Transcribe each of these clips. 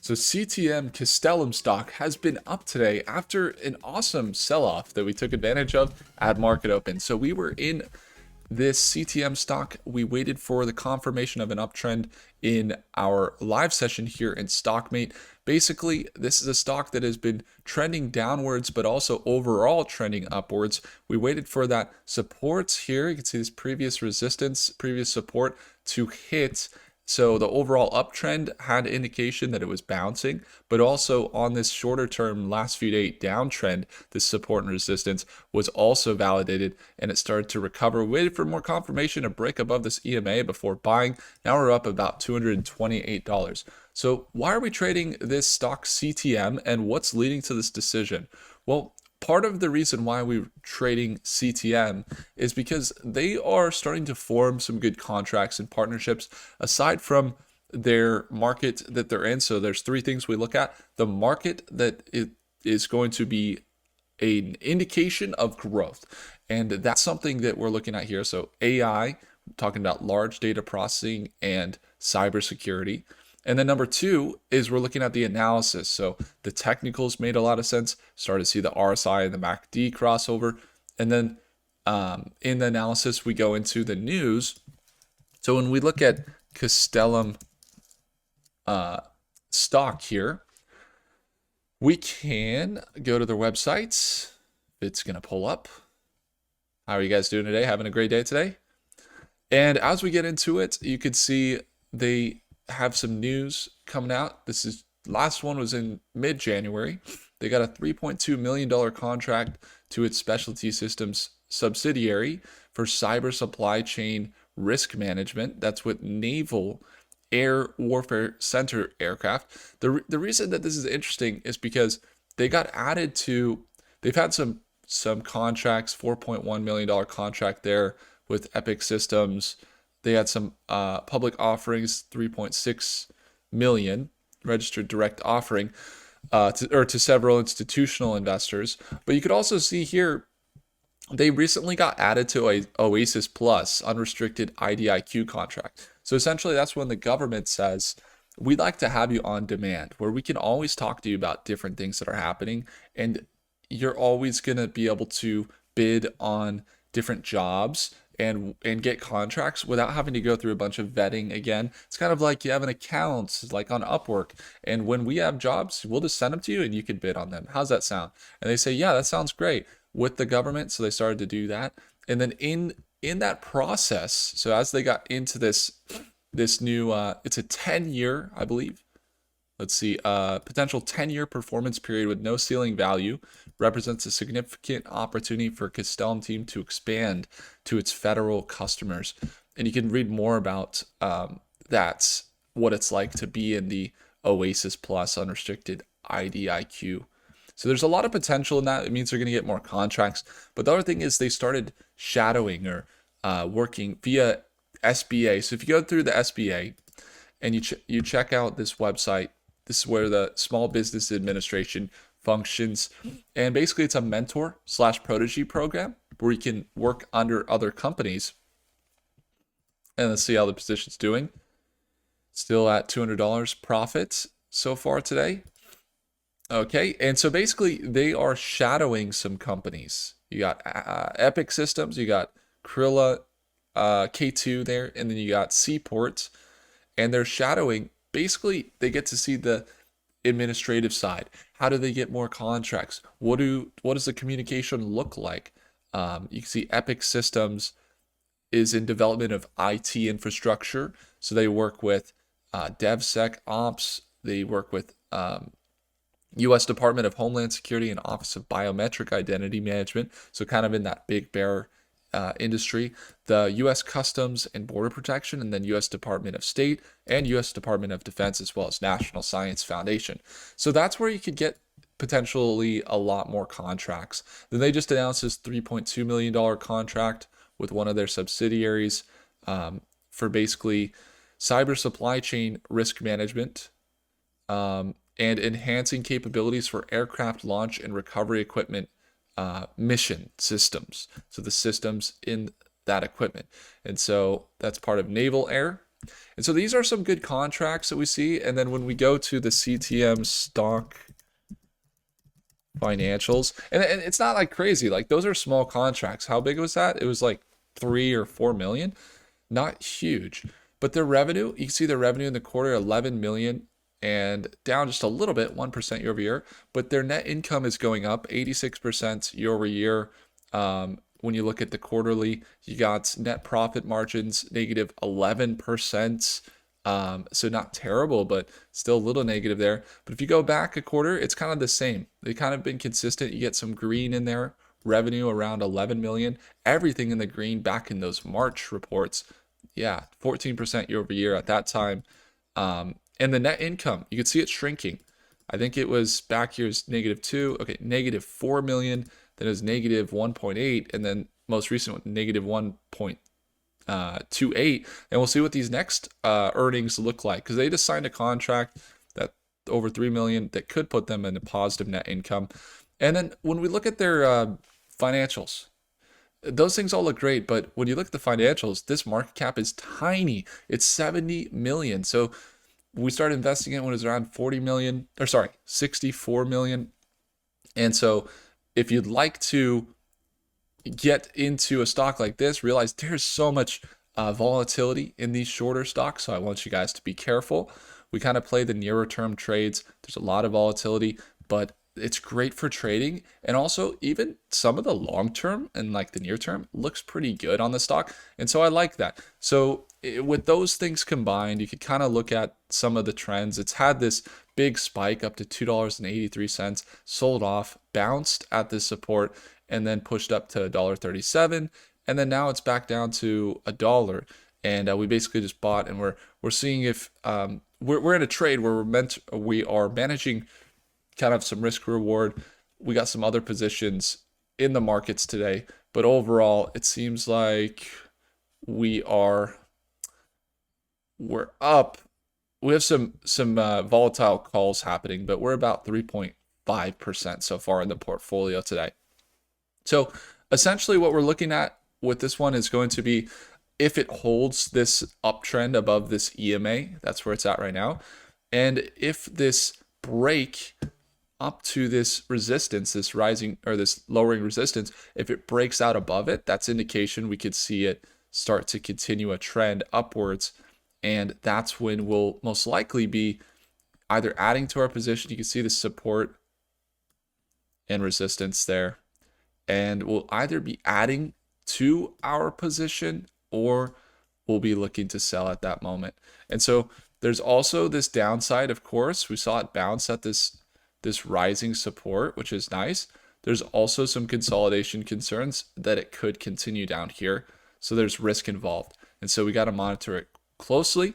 So CTM Castellum stock has been up today after an awesome sell-off that we took advantage of at market open. So we were in this CTM stock. We waited for the confirmation of an uptrend in our live session here in StockMate. Basically, this is a stock that has been trending downwards, but also overall trending upwards. We waited for that support here. You can see this previous resistance, previous support to hit. So the overall uptrend had indication that it was bouncing, but also on this shorter term last few day downtrend, this support and resistance was also validated and it started to recover. We waited for more confirmation to break above this EMA before buying. Now we're up about $228. So why are we trading this stock CTM and what's leading to this decision? Well, part of the reason why we're trading CTM is because they are starting to form some good contracts and partnerships aside from their market that they're in. So there's three things we look at. The market that it is going to be an indication of growth. And that's something that we're looking at here. So AI, talking about large data processing and cybersecurity. And then number two is we're looking at the analysis. So the technicals made a lot of sense. Started to see the RSI and the MACD crossover. And then in the analysis, we go into the news. So when we look at Castellum stock here, we can go to their websites. It's going to pull up. How are you guys doing today? Having a great day today? And as we get into it, you can see they have some news coming out. This is last one was in mid-January. They got a $3.2 million contract to its specialty systems subsidiary for cyber supply chain risk management. That's with Naval Air Warfare Center aircraft. The reason that this is interesting is because they got added to, they've had some contracts, $4.1 million contract there with Epic Systems. They had some public offerings, 3.6 million registered direct offering to several institutional investors. But you could also see here, they recently got added to a Oasis Plus unrestricted IDIQ contract. So essentially that's when the government says, we'd like to have you on demand, where we can always talk to you about different things that are happening. And you're always going to be able to bid on different jobs and get contracts without having to go through a bunch of vetting again. It's kind of like you have an account like on Upwork, and when we have jobs, we'll just send them to you and you can bid on them. How's that sound? And they say, yeah, that sounds great with the government. So they started to do that. And then in that process, so as they got into this new it's a 10-year, I believe. Let's see, potential 10-year performance period with no ceiling value represents a significant opportunity for Castellum team to expand to its federal customers. And you can read more about that's what it's like to be in the Oasis Plus unrestricted IDIQ. So there's a lot of potential in that. It means they're going to get more contracts. But the other thing is they started shadowing or working via SBA. So if you go through the SBA and you check out this website, this is where the Small Business Administration functions. And basically it's a mentor/protg program where you can work under other companies. And let's see how the position's doing. Still at $200 profit so far today. Okay, and so basically they are shadowing some companies. You got Epic Systems, you got Krilla, K2 there, and then you got Seaport, and they're shadowing. Basically, they get to see the administrative side. How do they get more contracts? What does the communication look like? You can see Epic Systems is in development of IT infrastructure, so they work with DevSecOps. They work with U.S. Department of Homeland Security and Office of Biometric Identity Management, so kind of in that big bear industry, the U.S. Customs and Border Protection, and then U.S. Department of State and U.S. Department of Defense, as well as National Science Foundation. So that's where you could get potentially a lot more contracts. Then they just announced this $3.2 million contract with one of their subsidiaries for basically cyber supply chain risk management and enhancing capabilities for aircraft launch and recovery equipment mission systems. So the systems in that equipment. And so that's part of Naval Air. And so these are some good contracts that we see. And then when we go to the CTM stock financials, and it's not like crazy, like those are small contracts. How big was that? It was like 3 or 4 million, not huge, but their revenue, you can see their revenue in the quarter, 11 million, and down just a little bit, 1% year over year, but their net income is going up 86% year over year. When you look at the quarterly, you got net profit margins negative 11%. So not terrible, but still a little negative there. But if you go back a quarter, it's kind of the same. They kind of been consistent. You get some green in there, revenue around 11 million, everything in the green back in those March reports. Yeah, 14% year over year at that time. And the net income, you can see it shrinking. I think it was back here's -2, okay, -4 million, then it was -1.8, and then most recent -1.28. And we'll see what these next earnings look like, because they just signed a contract that over 3 million that could put them in a positive net income. And then when we look at their financials, those things all look great, but when you look at the financials, this market cap is tiny. It's 70 million. So we started investing in it when it was around 40 million, or sorry, 64 million. And so if you'd like to get into a stock like this, realize there's so much volatility in these shorter stocks. So I want you guys to be careful. We kind of play the nearer term trades. There's a lot of volatility, but it's great for trading. And also even some of the long term and like the near term looks pretty good on the stock. And so I like that. So with those things combined, you could kind of look at some of the trends. It's had this big spike up to $2.83, sold off, bounced at this support, and then pushed up to $1.37. And then now it's back down to $1. And we basically just bought, and we're seeing if we're in a trade where we are managing kind of some risk reward. We got some other positions in the markets today, but overall it seems like we're up. We have some volatile calls happening, but we're about 3.5% so far in the portfolio today. So essentially what we're looking at with this one is going to be if it holds this uptrend above this EMA, that's where it's at right now. And if this break up to this resistance, this rising or this lowering resistance, if it breaks out above it, that's indication we could see it start to continue a trend upwards. And that's when we'll most likely be either adding to our position. You can see the support and resistance there. And we'll either be adding to our position or we'll be looking to sell at that moment. And so there's also this downside, of course. We saw it bounce at this rising support, which is nice. There's also some consolidation concerns that it could continue down here. So there's risk involved. And so we got to monitor it closely.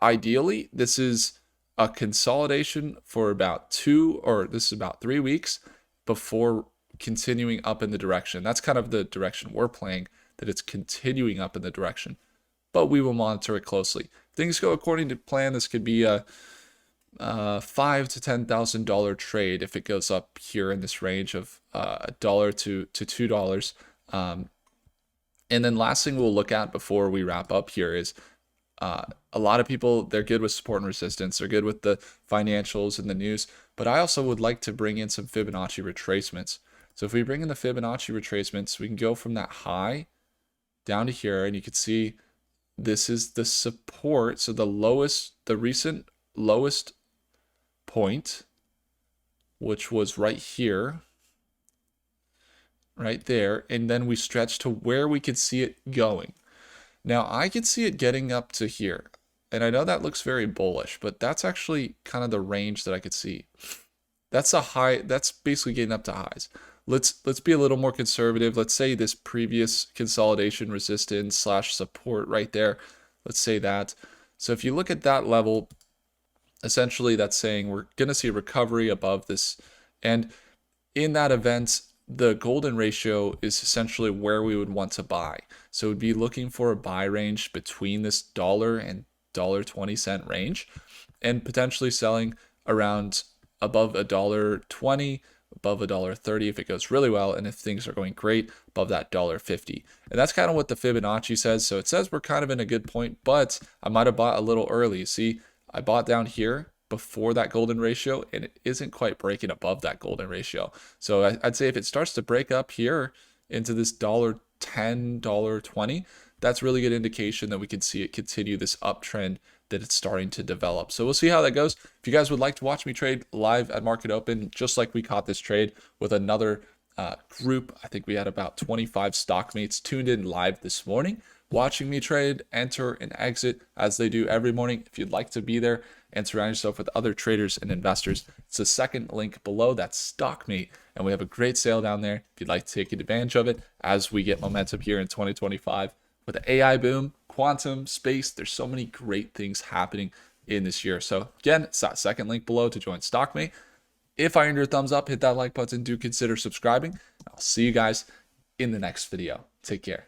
Ideally, this is a consolidation for about 3 weeks before continuing up in the direction. That's kind of the direction we're playing, that it's continuing up in the direction. But we will monitor it closely. If things go according to plan, this could be a $5,000 to $10,000 trade if it goes up here in this range of $1 to $2. And then last thing we'll look at before we wrap up here is a lot of people, they're good with support and resistance. They're good with the financials and the news. But I also would like to bring in some Fibonacci retracements. So if we bring in the Fibonacci retracements, we can go from that high down to here, and you can see this is the support. So the recent lowest point, which was right here, right there, and then we stretch to where we could see it going. Now I could see it getting up to here, and I know that looks very bullish, but that's actually kind of the range that I could see. That's a high. That's basically getting up to highs. Let's be a little more conservative. Let's say this previous consolidation resistance / support right there. Let's say that. So if you look at that level, essentially that's saying we're going to see a recovery above this. And in that event, the golden ratio is essentially where we would want to buy. So we'd be looking for a buy range between this $1 and $1.20 range, and potentially selling around above $1.20, above $1.30 if it goes really well, and if things are going great, above that $1.50. And that's kind of what the Fibonacci says. So it says we're kind of in a good point, but I might have bought a little early. See, I bought down here before that golden ratio, and it isn't quite breaking above that golden ratio. So I'd say if it starts to break up here into this $1.10, $1.20, that's really good indication that we can see it continue this uptrend that it's starting to develop. So we'll see how that goes. If you guys would like to watch me trade live at market open, just like we caught this trade with another group, I think we had about 25 stockmates tuned in live this morning, watching me trade, enter, and exit as they do every morning. If you'd like to be there and surround yourself with other traders and investors, it's the second link below. That's StockMate, and we have a great sale down there if you'd like to take advantage of it as we get momentum here in 2025 with the AI boom, quantum, space. There's so many great things happening in this year. So again, it's that second link below to join StockMate. If I earned your thumbs up, hit that like button. Do consider subscribing. I'll see you guys in the next video. Take care.